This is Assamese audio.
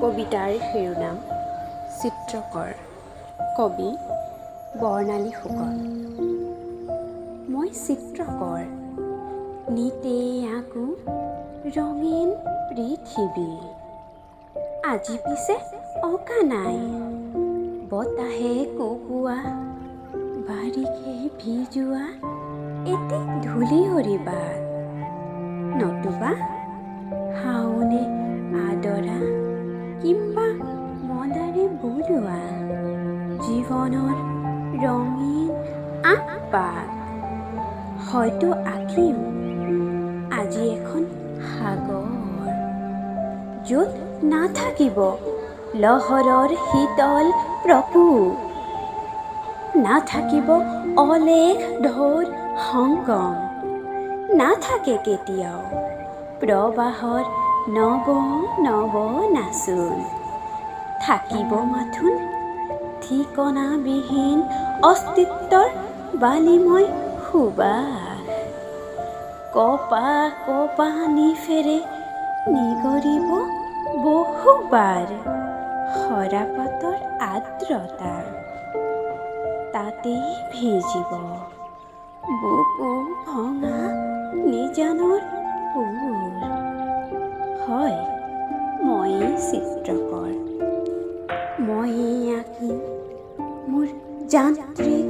কবিতাৰ শিৰোনাম চিত্ৰকৰ। কবি বৰ্ণালী ফুকন। মই চিত্ৰকৰ, নিতে আকো ৰঙীন পৃথিৱী। আজি পিছে অকা নাই, বতাহে কঁপোৱা, বাৰিষে ভিজোৱা এটি ধূলিহৰি বাট, নতুবা হাওনে আদৰা কিম্বা মদাৰে বোলোৱা জীৱনৰ ৰঙীন আঁকপাত। হয়তো আঁকিম আজি এখন সাগৰ, য'ত নাথাকিব লহৰৰ শীতল প্ৰকোপ, নাথাকিব অলেখ ঢৌৰ সংগম, নাথাকে কেতিয়াও প্ৰবাহৰ নৱ নৱ নাচোন। থাকিব মাথোন ঠিকনাবিহীন অস্তিত্বৰ বালিময় সুবাস। কপা কপা নিফেৰে নিগৰিব বহুবাৰ সৰাপাতৰ আৰ্দ্ৰতা, তাতেই ভিজিব বুকু ভঙা নিজানৰ সুৰ। হয়, ময়েই চিত্ৰকৰ, ময়েই আঁকিম মোৰ যান্ত্ৰিক